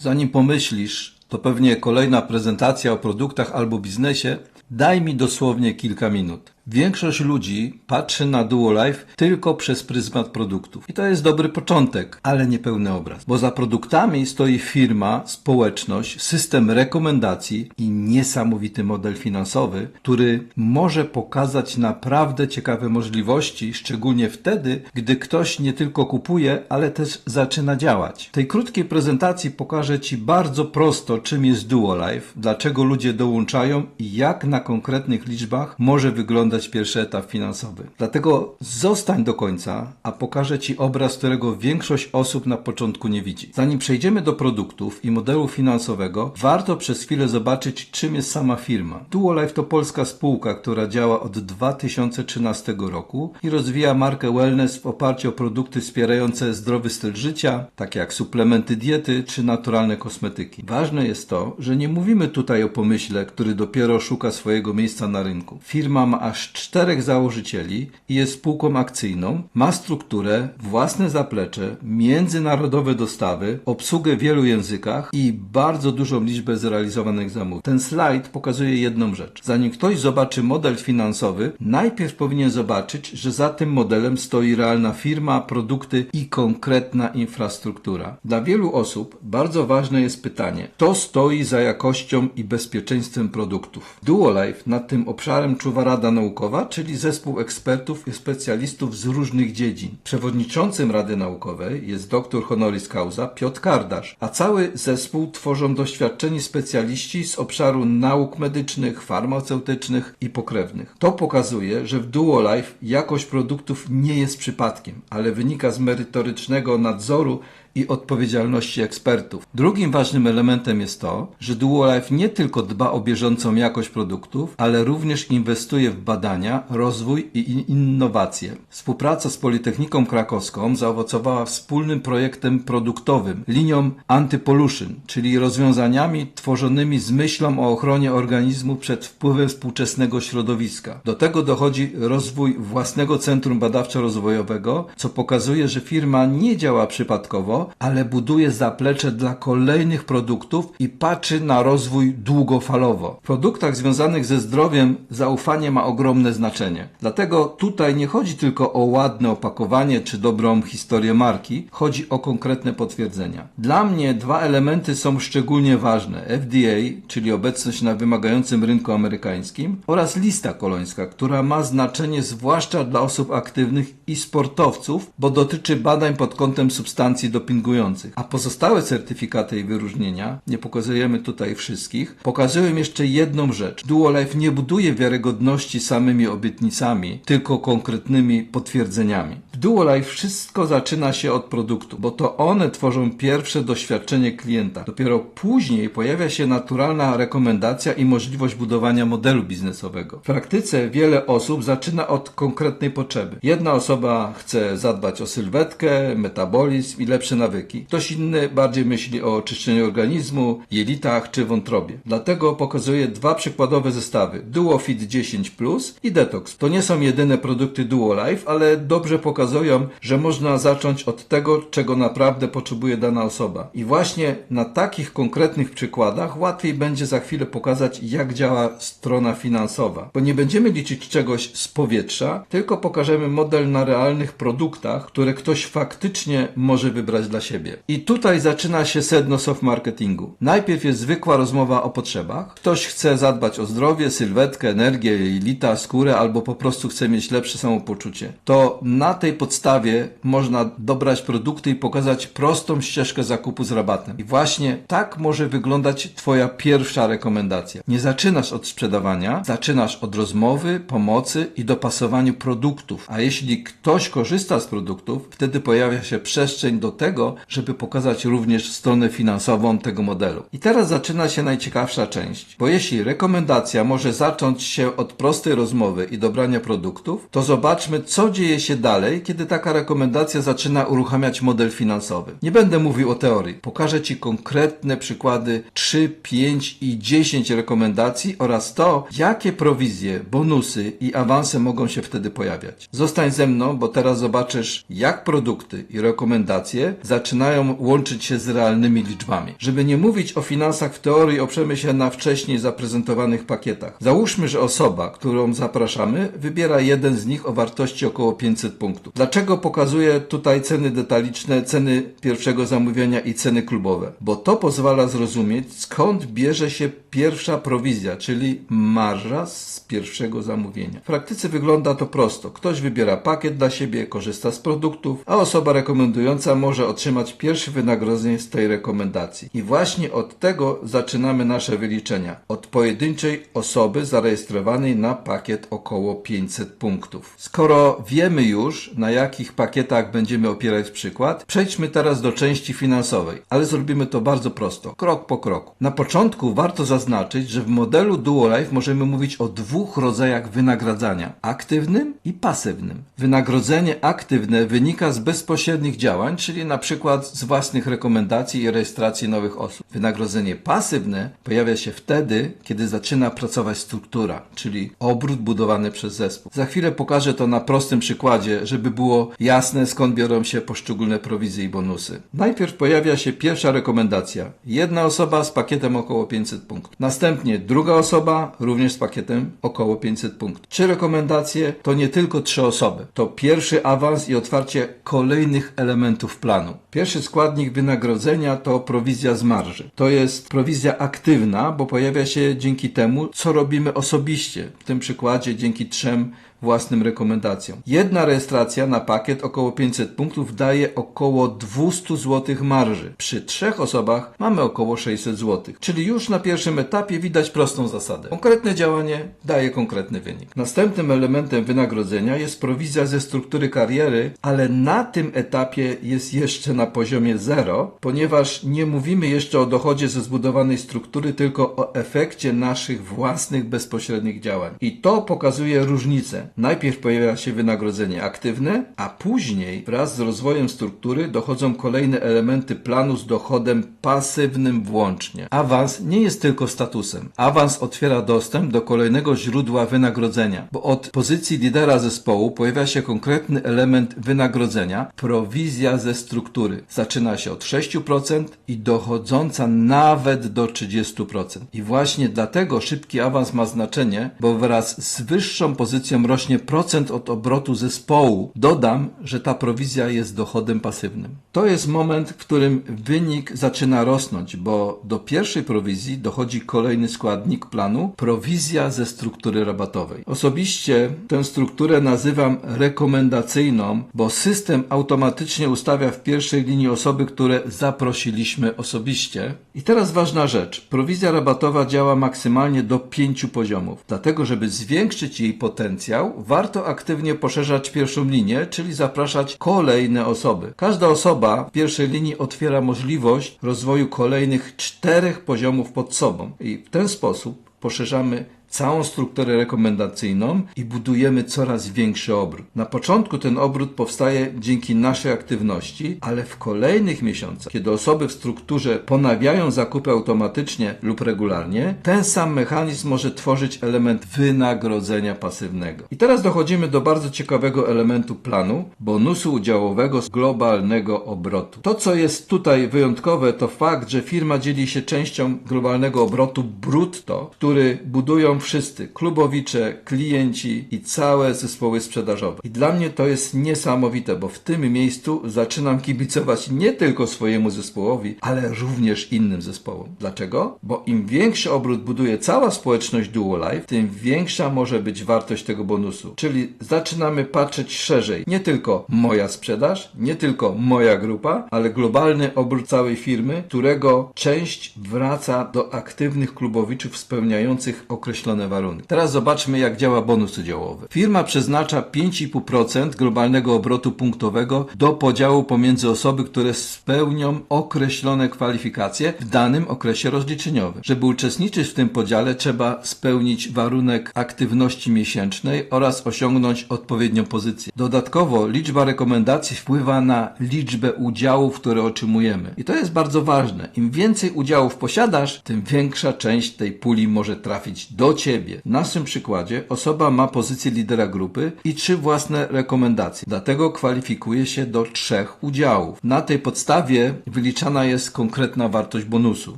Zanim pomyślisz, to pewnie kolejna prezentacja o produktach albo biznesie, daj mi dosłownie kilka minut. Większość ludzi patrzy na Duolife tylko przez pryzmat produktów. I to jest dobry początek, ale niepełny obraz. Bo za produktami stoi firma, społeczność, system rekomendacji i niesamowity model finansowy, który może pokazać naprawdę ciekawe możliwości, szczególnie wtedy, gdy ktoś nie tylko kupuje, ale też zaczyna działać. W tej krótkiej prezentacji pokażę Ci bardzo prosto, czym jest Duolife, dlaczego ludzie dołączają i jak na konkretnych liczbach może wyglądać pierwszy etap finansowy. Dlatego zostań do końca, a pokażę Ci obraz, którego większość osób na początku nie widzi. Zanim przejdziemy do produktów i modelu finansowego, warto przez chwilę zobaczyć, czym jest sama firma. Duolife to polska spółka, która działa od 2013 roku i rozwija markę wellness w oparciu o produkty wspierające zdrowy styl życia, takie jak suplementy diety czy naturalne kosmetyki. Ważne jest to, że nie mówimy tutaj o pomyśle, który dopiero szuka swojego miejsca na rynku. Firma ma aż 4 założycieli i jest spółką akcyjną, ma strukturę, własne zaplecze, międzynarodowe dostawy, obsługę w wielu językach i bardzo dużą liczbę zrealizowanych zamówień. Ten slajd pokazuje jedną rzecz. Zanim ktoś zobaczy model finansowy, najpierw powinien zobaczyć, że za tym modelem stoi realna firma, produkty i konkretna infrastruktura. Dla wielu osób bardzo ważne jest pytanie, kto stoi za jakością i bezpieczeństwem produktów. Duolife nad tym obszarem czuwa Rada Naukowa, czyli zespół ekspertów i specjalistów z różnych dziedzin. Przewodniczącym Rady Naukowej jest dr honoris causa Piotr Kardasz, a cały zespół tworzą doświadczeni specjaliści z obszaru nauk medycznych, farmaceutycznych i pokrewnych. To pokazuje, że w Duolife jakość produktów nie jest przypadkiem, ale wynika z merytorycznego nadzoru i odpowiedzialności ekspertów. Drugim ważnym elementem jest to, że Duolife nie tylko dba o bieżącą jakość produktów, ale również inwestuje w badania, rozwój i innowacje. Współpraca z Politechniką Krakowską zaowocowała wspólnym projektem produktowym, linią Anti-Pollution, czyli rozwiązaniami tworzonymi z myślą o ochronie organizmu przed wpływem współczesnego środowiska. Do tego dochodzi rozwój własnego centrum badawczo-rozwojowego, co pokazuje, że firma nie działa przypadkowo, ale buduje zaplecze dla kolejnych produktów i patrzy na rozwój długofalowo. W produktach związanych ze zdrowiem zaufanie ma ogromne znaczenie. Dlatego tutaj nie chodzi tylko o ładne opakowanie czy dobrą historię marki, chodzi o konkretne potwierdzenia. Dla mnie 2 elementy są szczególnie ważne. FDA, czyli obecność na wymagającym rynku amerykańskim, oraz lista kolońska, która ma znaczenie zwłaszcza dla osób aktywnych i sportowców, bo dotyczy badań pod kątem substancji dopingujących. A pozostałe certyfikaty i wyróżnienia, nie pokazujemy tutaj wszystkich, pokazują jeszcze jedną rzecz. Duolife nie buduje wiarygodności samymi obietnicami, tylko konkretnymi potwierdzeniami. W Duolife wszystko zaczyna się od produktu, bo to one tworzą pierwsze doświadczenie klienta. Dopiero później pojawia się naturalna rekomendacja i możliwość budowania modelu biznesowego. W praktyce wiele osób zaczyna od konkretnej potrzeby. Jedna osoba chce zadbać o sylwetkę, metabolizm i lepsze nawyki. Ktoś inny bardziej myśli o oczyszczeniu organizmu, jelitach czy wątrobie. Dlatego pokazuję 2 przykładowe zestawy. DuoFit 10 Plus i Detox. To nie są jedyne produkty Duolife, ale dobrze pokazują, że można zacząć od tego, czego naprawdę potrzebuje dana osoba. I właśnie na takich konkretnych przykładach łatwiej będzie za chwilę pokazać, jak działa strona finansowa. Bo nie będziemy liczyć czegoś z powietrza, tylko pokażemy model na realnych produktach, które ktoś faktycznie może wybrać dla siebie. I tutaj zaczyna się sedno soft marketingu. Najpierw jest zwykła rozmowa o potrzebach. Ktoś chce zadbać o zdrowie, sylwetkę, energię, jelita, skórę albo po prostu chce mieć lepsze samopoczucie. To na tej podstawie można dobrać produkty i pokazać prostą ścieżkę zakupu z rabatem. I właśnie tak może wyglądać Twoja pierwsza rekomendacja. Nie zaczynasz od sprzedawania, zaczynasz od rozmowy, pomocy i dopasowaniu produktów. A jeśli ktoś korzysta z produktów, wtedy pojawia się przestrzeń do tego, żeby pokazać również stronę finansową tego modelu. I teraz zaczyna się najciekawsza część, bo jeśli rekomendacja może zacząć się od prostej rozmowy i dobrania produktów, to zobaczmy, co dzieje się dalej, wtedy, kiedy taka rekomendacja zaczyna uruchamiać model finansowy. Nie będę mówił o teorii. Pokażę Ci konkretne przykłady 3, 5 i 10 rekomendacji oraz to, jakie prowizje, bonusy i awanse mogą się wtedy pojawiać. Zostań ze mną, bo teraz zobaczysz, jak produkty i rekomendacje zaczynają łączyć się z realnymi liczbami. Żeby nie mówić o finansach w teorii, oprzemy się na wcześniej zaprezentowanych pakietach. Załóżmy, że osoba, którą zapraszamy, wybiera jeden z nich o wartości około 500 punktów. Dlaczego pokazuję tutaj ceny detaliczne, ceny pierwszego zamówienia i ceny klubowe? Bo to pozwala zrozumieć, skąd bierze się pierwsza prowizja, czyli marża z pierwszego zamówienia. W praktyce wygląda to prosto. Ktoś wybiera pakiet dla siebie, korzysta z produktów, a osoba rekomendująca może otrzymać pierwsze wynagrodzenie z tej rekomendacji. I właśnie od tego zaczynamy nasze wyliczenia. Od pojedynczej osoby zarejestrowanej na pakiet około 500 punktów. Skoro wiemy już, na jakich pakietach będziemy opierać przykład, przejdźmy teraz do części finansowej, ale zrobimy to bardzo prosto, krok po kroku. Na początku warto zaznaczyć, że w modelu DuoLife możemy mówić o dwóch rodzajach wynagradzania: aktywnym i pasywnym. Wynagrodzenie aktywne wynika z bezpośrednich działań, czyli na przykład z własnych rekomendacji i rejestracji nowych osób. Wynagrodzenie pasywne pojawia się wtedy, kiedy zaczyna pracować struktura, czyli obrót budowany przez zespół. Za chwilę pokażę to na prostym przykładzie, żeby było jasne, skąd biorą się poszczególne prowizje i bonusy. Najpierw pojawia się pierwsza rekomendacja. Jedna osoba z pakietem około 500 punktów. Następnie druga osoba również z pakietem około 500 punktów. 3 rekomendacje to nie tylko 3 osoby. To pierwszy awans i otwarcie kolejnych elementów planu. Pierwszy składnik wynagrodzenia to prowizja z marży. To jest prowizja aktywna, bo pojawia się dzięki temu, co robimy osobiście. W tym przykładzie dzięki 3 własnym rekomendacjom. Jedna rejestracja na pakiet około 500 punktów daje około 200 zł marży. Przy 3 osobach mamy około 600 zł. Czyli już na pierwszym etapie widać prostą zasadę. Konkretne działanie daje konkretny wynik. Następnym elementem wynagrodzenia jest prowizja ze struktury kariery, ale na tym etapie jest jeszcze na poziomie 0, ponieważ nie mówimy jeszcze o dochodzie ze zbudowanej struktury, tylko o efekcie naszych własnych bezpośrednich działań. I to pokazuje różnicę. Najpierw pojawia się wynagrodzenie aktywne, a później wraz z rozwojem struktury dochodzą kolejne elementy planu z dochodem pasywnym włącznie. Awans nie jest tylko statusem. Awans otwiera dostęp do kolejnego źródła wynagrodzenia, bo od pozycji lidera zespołu pojawia się konkretny element wynagrodzenia, prowizja ze struktury. Zaczyna się od 6% i dochodząca nawet do 30%. I właśnie dlatego szybki awans ma znaczenie, bo wraz z wyższą pozycją rośnie procent od obrotu zespołu. Dodam, że ta prowizja jest dochodem pasywnym. To jest moment, w którym wynik zaczyna rosnąć, bo do pierwszej prowizji dochodzi kolejny składnik planu, prowizja ze struktury rabatowej. Osobiście tę strukturę nazywam rekomendacyjną, bo system automatycznie ustawia w pierwszej linii osoby, które zaprosiliśmy osobiście. I teraz ważna rzecz. Prowizja rabatowa działa maksymalnie do 5 poziomów. Dlatego, żeby zwiększyć jej potencjał, warto aktywnie poszerzać pierwszą linię, czyli zapraszać kolejne osoby. Każda osoba w pierwszej linii otwiera możliwość rozwoju kolejnych 4 poziomów pod sobą i w ten sposób poszerzamy całą strukturę rekomendacyjną i budujemy coraz większy obrót. Na początku ten obrót powstaje dzięki naszej aktywności, ale w kolejnych miesiącach, kiedy osoby w strukturze ponawiają zakupy automatycznie lub regularnie, ten sam mechanizm może tworzyć element wynagrodzenia pasywnego. I teraz dochodzimy do bardzo ciekawego elementu planu, bonusu udziałowego z globalnego obrotu. To, co jest tutaj wyjątkowe, to fakt, że firma dzieli się częścią globalnego obrotu brutto, który budują wszyscy, klubowicze, klienci i całe zespoły sprzedażowe. I dla mnie to jest niesamowite, bo w tym miejscu zaczynam kibicować nie tylko swojemu zespołowi, ale również innym zespołom. Dlaczego? Bo im większy obrót buduje cała społeczność DuoLife, tym większa może być wartość tego bonusu. Czyli zaczynamy patrzeć szerzej. Nie tylko moja sprzedaż, nie tylko moja grupa, ale globalny obrót całej firmy, którego część wraca do aktywnych klubowiczów spełniających określone określone warunki. Teraz zobaczmy, jak działa bonus udziałowy. Firma przeznacza 5,5% globalnego obrotu punktowego do podziału pomiędzy osoby, które spełnią określone kwalifikacje w danym okresie rozliczeniowym. Żeby uczestniczyć w tym podziale, trzeba spełnić warunek aktywności miesięcznej oraz osiągnąć odpowiednią pozycję. Dodatkowo liczba rekomendacji wpływa na liczbę udziałów, które otrzymujemy. I to jest bardzo ważne. Im więcej udziałów posiadasz, tym większa część tej puli może trafić do Ciebie. W naszym przykładzie osoba ma pozycję lidera grupy i 3 własne rekomendacje. Dlatego kwalifikuje się do 3 udziałów. Na tej podstawie wyliczana jest konkretna wartość bonusu.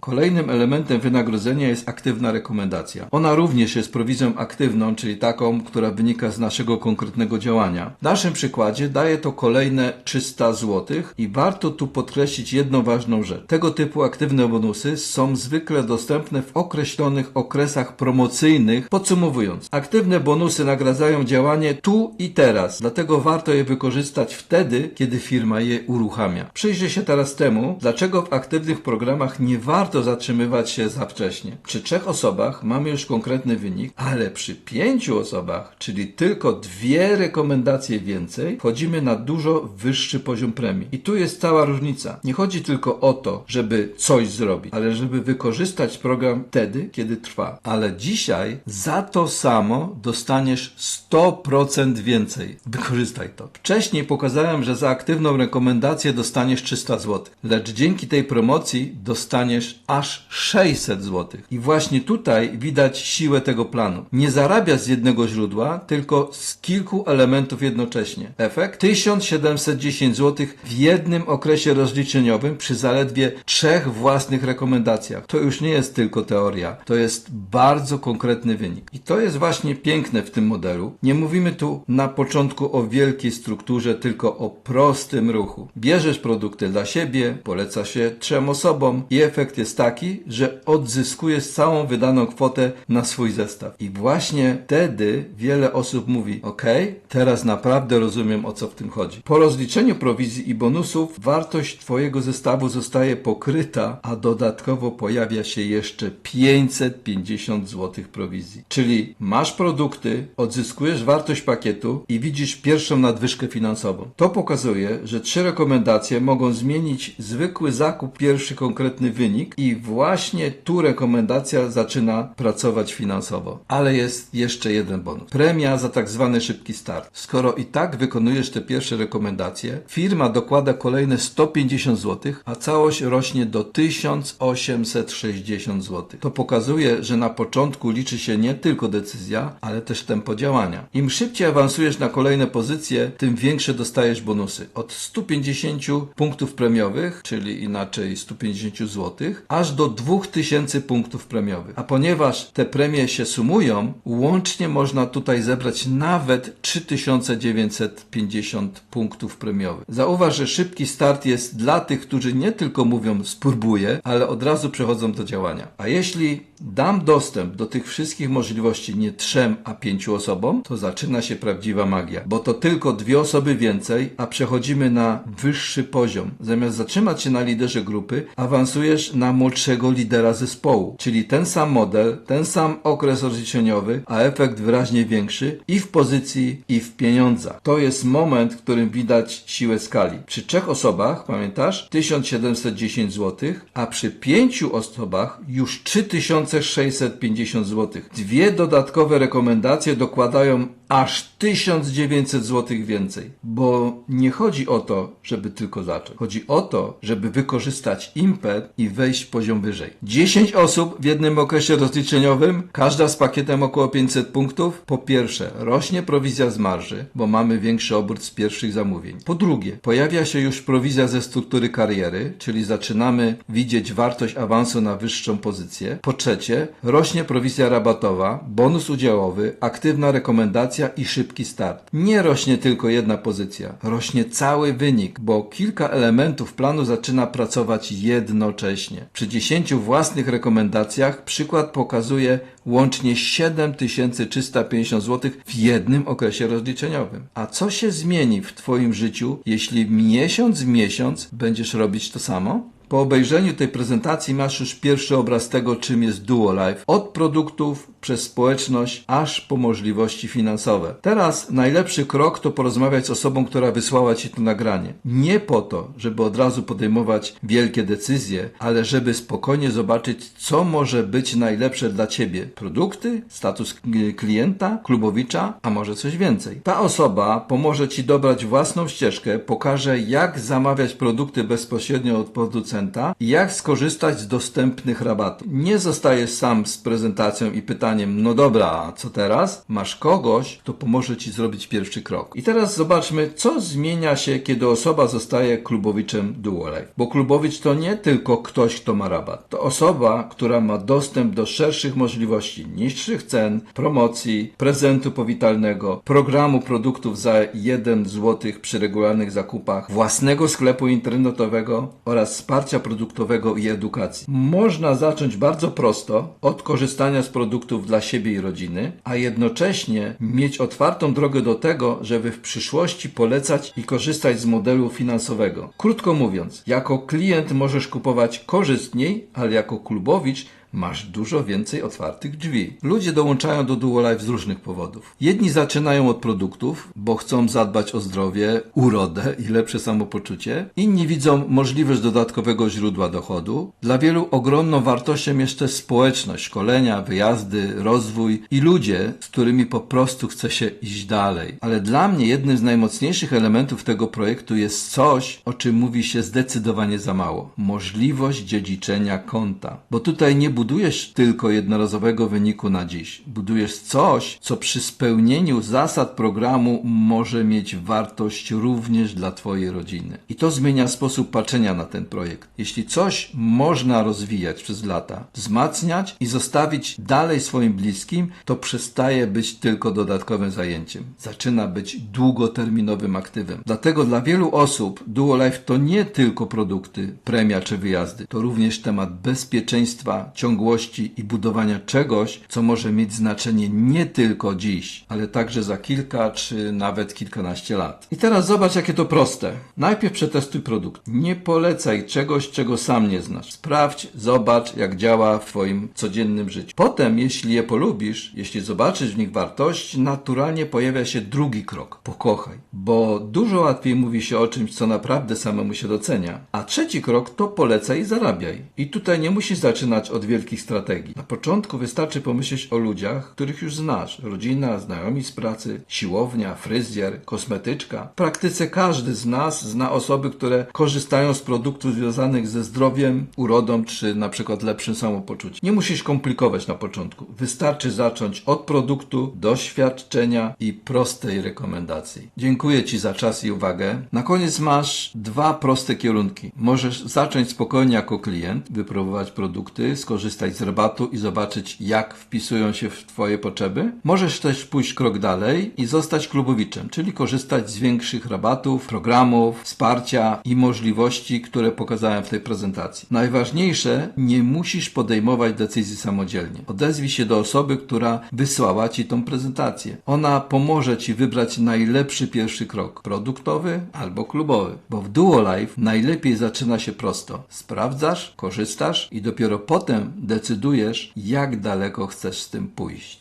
Kolejnym elementem wynagrodzenia jest aktywna rekomendacja. Ona również jest prowizją aktywną, czyli taką, która wynika z naszego konkretnego działania. W naszym przykładzie daje to kolejne 300 zł i warto tu podkreślić jedną ważną rzecz. Tego typu aktywne bonusy są zwykle dostępne w określonych okresach promocyjnych. Podsumowując, aktywne bonusy nagradzają działanie tu i teraz, dlatego warto je wykorzystać wtedy, kiedy firma je uruchamia. Przyjrzyj się teraz temu, dlaczego w aktywnych programach nie warto zatrzymywać się za wcześnie. Przy 3 osobach mamy już konkretny wynik, ale przy 5 osobach, czyli tylko 2 rekomendacje więcej, wchodzimy na dużo wyższy poziom premii. I tu jest cała różnica. Nie chodzi tylko o to, żeby coś zrobić, ale żeby wykorzystać program wtedy, kiedy trwa. Ale dzisiaj za to samo dostaniesz 100% więcej. Wykorzystaj to. Wcześniej pokazałem, że za aktywną rekomendację dostaniesz 300 zł, lecz dzięki tej promocji dostaniesz aż 600 zł. I właśnie tutaj widać siłę tego planu. Nie zarabiasz z jednego źródła, tylko z kilku elementów jednocześnie. Efekt? 1710 zł w jednym okresie rozliczeniowym przy zaledwie 3 własnych rekomendacjach. To już nie jest tylko teoria. To jest bardzo konkretny wynik. I to jest właśnie piękne w tym modelu. Nie mówimy tu na początku o wielkiej strukturze, tylko o prostym ruchu. Bierzesz produkty dla siebie, poleca się 3 osobom i efekt jest taki, że odzyskujesz całą wydaną kwotę na swój zestaw. I właśnie wtedy wiele osób mówi: ok, teraz naprawdę rozumiem, o co w tym chodzi. Po rozliczeniu prowizji i bonusów wartość Twojego zestawu zostaje pokryta, a dodatkowo pojawia się jeszcze 550 zł prowizji. Czyli masz produkty, odzyskujesz wartość pakietu i widzisz pierwszą nadwyżkę finansową. To pokazuje, że 3 rekomendacje mogą zmienić zwykły zakup, pierwszy konkretny wynik i właśnie tu rekomendacja zaczyna pracować finansowo. Ale jest jeszcze jeden bonus. Premia za tak zwany szybki start. Skoro i tak wykonujesz te pierwsze rekomendacje, firma dokłada kolejne 150 zł, a całość rośnie do 1860 zł. To pokazuje, że na początku liczy się nie tylko decyzja, ale też tempo działania. Im szybciej awansujesz na kolejne pozycje, tym większe dostajesz bonusy. Od 150 punktów premiowych, czyli inaczej 150 zł, aż do 2000 punktów premiowych. A ponieważ te premie się sumują, łącznie można tutaj zebrać nawet 3950 punktów premiowych. Zauważ, że szybki start jest dla tych, którzy nie tylko mówią spróbuję, ale od razu przechodzą do działania. A jeśli dam dostęp do tych wszystkich możliwości nie 3, a 5 osobom, to zaczyna się prawdziwa magia. Bo to tylko 2 osoby więcej, a przechodzimy na wyższy poziom. Zamiast zatrzymać się na liderze grupy, awansujesz na młodszego lidera zespołu. Czyli ten sam model, ten sam okres rozliczeniowy, a efekt wyraźnie większy i w pozycji, i w pieniądzach. To jest moment, w którym widać siłę skali. Przy 3 osobach, pamiętasz, 1710 zł, a przy 5 osobach już 3650 zł. 2 dodatkowe rekomendacje dokładają aż 1900 zł więcej. Bo nie chodzi o to, żeby tylko zacząć. Chodzi o to, żeby wykorzystać impet i wejść poziom wyżej. 10 osób w jednym okresie rozliczeniowym, każda z pakietem około 500 punktów. Po pierwsze, rośnie prowizja z marży, bo mamy większy obrót z pierwszych zamówień. Po drugie, pojawia się już prowizja ze struktury kariery, czyli zaczynamy widzieć wartość awansu na wyższą pozycję. Po trzecie, rośnie prowizja rabatowa, bonus udziałowy, aktywna rekomendacja i szybki start. Nie rośnie tylko jedna pozycja, rośnie cały wynik, bo kilka elementów planu zaczyna pracować jednocześnie. Przy 10 własnych rekomendacjach przykład pokazuje łącznie 7350 zł w jednym okresie rozliczeniowym. A co się zmieni w Twoim życiu, jeśli miesiąc w miesiąc będziesz robić to samo? Po obejrzeniu tej prezentacji masz już pierwszy obraz tego, czym jest DuoLife. Od produktów przez społeczność, aż po możliwości finansowe. Teraz najlepszy krok to porozmawiać z osobą, która wysłała Ci to nagranie. Nie po to, żeby od razu podejmować wielkie decyzje, ale żeby spokojnie zobaczyć, co może być najlepsze dla Ciebie. Produkty, status klienta, klubowicza, a może coś więcej. Ta osoba pomoże Ci dobrać własną ścieżkę, pokaże, jak zamawiać produkty bezpośrednio od producenta i jak skorzystać z dostępnych rabatów. Nie zostajesz sam z prezentacją i pytaniem, no dobra, a co teraz? Masz kogoś, kto pomoże Ci zrobić pierwszy krok. I teraz zobaczmy, co zmienia się, kiedy osoba zostaje klubowiczem Duolife. Bo klubowicz to nie tylko ktoś, kto ma rabat. To osoba, która ma dostęp do szerszych możliwości, niższych cen, promocji, prezentu powitalnego, programu produktów za 1 zł przy regularnych zakupach, własnego sklepu internetowego oraz wsparcia produktowego i edukacji. Można zacząć bardzo prosto od korzystania z produktów dla siebie i rodziny, a jednocześnie mieć otwartą drogę do tego, żeby w przyszłości polecać i korzystać z modelu finansowego. Krótko mówiąc, jako klient możesz kupować korzystniej, ale jako klubowicz masz dużo więcej otwartych drzwi. Ludzie dołączają do Duolife z różnych powodów. Jedni zaczynają od produktów, bo chcą zadbać o zdrowie, urodę i lepsze samopoczucie. Inni widzą możliwość dodatkowego źródła dochodu. Dla wielu ogromną wartością jest też społeczność, szkolenia, wyjazdy, rozwój i ludzie, z którymi po prostu chce się iść dalej. Ale dla mnie jednym z najmocniejszych elementów tego projektu jest coś, o czym mówi się zdecydowanie za mało. Możliwość dziedziczenia konta. Bo tutaj nie budujesz tylko jednorazowego wyniku na dziś. Budujesz coś, co przy spełnieniu zasad programu może mieć wartość również dla Twojej rodziny. I to zmienia sposób patrzenia na ten projekt. Jeśli coś można rozwijać przez lata, wzmacniać i zostawić dalej swoim bliskim, to przestaje być tylko dodatkowym zajęciem. Zaczyna być długoterminowym aktywem. Dlatego dla wielu osób Duolife to nie tylko produkty, premia czy wyjazdy. To również temat bezpieczeństwa, ciągłości i budowania czegoś, co może mieć znaczenie nie tylko dziś, ale także za kilka czy nawet kilkanaście lat. I teraz zobacz, jakie to proste. Najpierw przetestuj produkt. Nie polecaj czegoś, czego sam nie znasz. Sprawdź, zobacz, jak działa w Twoim codziennym życiu. Potem, jeśli je polubisz, jeśli zobaczysz w nich wartość, naturalnie pojawia się drugi krok. Pokochaj. Bo dużo łatwiej mówi się o czymś, co naprawdę samemu się docenia. A trzeci krok to polecaj i zarabiaj. I tutaj nie musisz zaczynać od wielkich strategii. Na początku wystarczy pomyśleć o ludziach, których już znasz. Rodzina, znajomi z pracy, siłownia, fryzjer, kosmetyczka. W praktyce każdy z nas zna osoby, które korzystają z produktów związanych ze zdrowiem, urodą czy na przykład lepszym samopoczuciem. Nie musisz komplikować na początku. Wystarczy zacząć od produktu, doświadczenia i prostej rekomendacji. Dziękuję Ci za czas i uwagę. Na koniec masz 2 proste kierunki. Możesz zacząć spokojnie jako klient, wypróbować produkty, skorzystać z rabatu i zobaczyć, jak wpisują się w Twoje potrzeby. Możesz też pójść krok dalej i zostać klubowiczem, czyli korzystać z większych rabatów, programów, wsparcia i możliwości, które pokazałem w tej prezentacji. Najważniejsze, nie musisz podejmować decyzji samodzielnie. Odezwij się do osoby, która wysłała Ci tą prezentację. Ona pomoże Ci wybrać najlepszy pierwszy krok, produktowy albo klubowy. Bo w Duolife najlepiej zaczyna się prosto. Sprawdzasz, korzystasz i dopiero potem decydujesz, jak daleko chcesz z tym pójść.